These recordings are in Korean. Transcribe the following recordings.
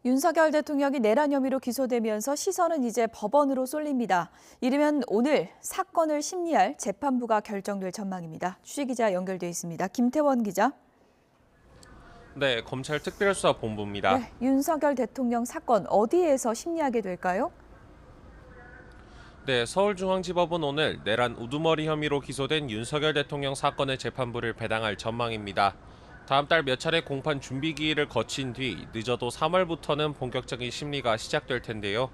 윤석열 대통령이 내란 혐의로 기소되면서 시선은 이제 법원으로 쏠립니다. 이르면 오늘 사건을 심리할 재판부가 결정될 전망입니다. 취재기자 연결돼 있습니다. 김태원 기자. 네, 검찰 특별수사본부입니다. 네, 윤석열 대통령 사건 어디에서 심리하게 될까요? 네, 서울중앙지법은 오늘 내란 우두머리 혐의로 기소된 윤석열 대통령 사건의 재판부를 배당할 전망입니다. 다음 달 몇 차례 공판 준비 기일을 거친 뒤 늦어도 3월부터는 본격적인 심리가 시작될 텐데요.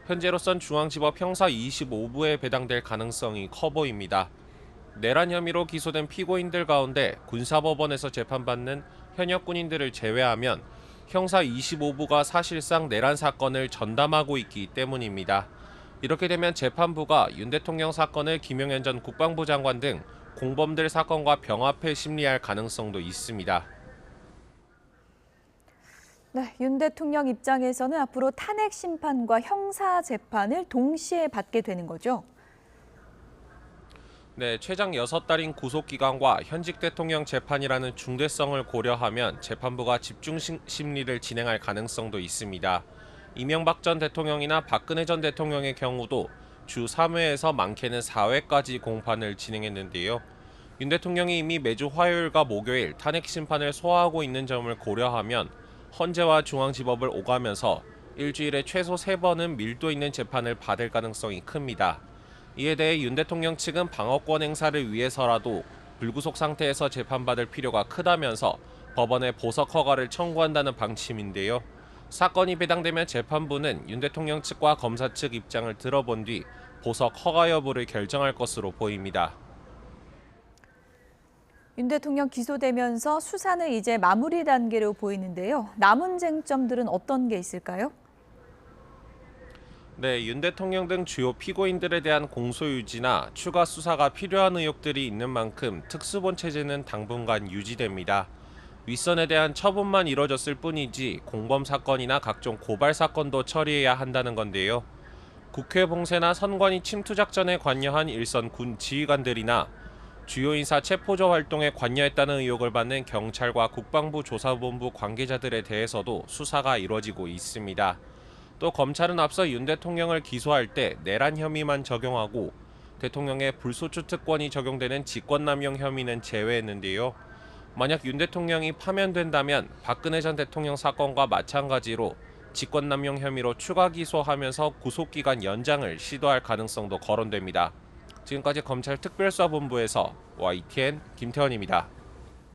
현재로선 중앙지법 형사 25부에 배당될 가능성이 커 보입니다. 내란 혐의로 기소된 피고인들 가운데 군사법원에서 재판받는 현역 군인들을 제외하면 형사 25부가 사실상 내란 사건을 전담하고 있기 때문입니다. 이렇게 되면 재판부가 윤 대통령 사건을 김용현 전 국방부 장관 등 공범들 사건과 병합해 심리할 가능성도 있습니다. 네, 윤 대통령 입장에서는 앞으로 탄핵 심판과 형사 재판을 동시에 받게 되는 거죠. 네, 최장 6달인 구속기간과 현직 대통령 재판이라는 중대성을 고려하면 재판부가 집중 심리를 진행할 가능성도 있습니다. 이명박 전 대통령이나 박근혜 전 대통령의 경우도 주 3회에서 많게는 4회까지 공판을 진행했는데요. 윤 대통령이 이미 매주 화요일과 목요일 탄핵 심판을 소화하고 있는 점을 고려하면 헌재와 중앙지법을 오가면서 일주일에 최소 3번은 밀도 있는 재판을 받을 가능성이 큽니다. 이에 대해 윤 대통령 측은 방어권 행사를 위해서라도 불구속 상태에서 재판받을 필요가 크다면서 법원에 보석 허가를 청구한다는 방침인데요. 사건이 배당되면 재판부는 윤 대통령 측과 검사 측 입장을 들어본 뒤 보석 허가 여부를 결정할 것으로 보입니다. 윤 대통령 기소되면서 수사는 이제 마무리 단계로 보이는데요. 남은 쟁점들은 어떤 게 있을까요? 네, 윤 대통령 등 주요 피고인들에 대한 공소 유지나 추가 수사가 필요한 의혹들이 있는 만큼 특수본 체제는 당분간 유지됩니다. 윗선에 대한 처분만 이뤄졌을 뿐이지 공범 사건이나 각종 고발 사건도 처리해야 한다는 건데요. 국회 봉쇄나 선관위 침투 작전에 관여한 일선 군 지휘관들이나 주요 인사 체포조 활동에 관여했다는 의혹을 받는 경찰과 국방부 조사본부 관계자들에 대해서도 수사가 이뤄지고 있습니다. 또 검찰은 앞서 윤 대통령을 기소할 때 내란 혐의만 적용하고 대통령의 불소추 특권이 적용되는 직권남용 혐의는 제외했는데요. 만약 윤 대통령이 파면된다면 박근혜 전 대통령 사건과 마찬가지로 직권남용 혐의로 추가 기소하면서 구속기간 연장을 시도할 가능성도 거론됩니다. 지금까지 검찰 특별수사본부에서 YTN 김태원입니다.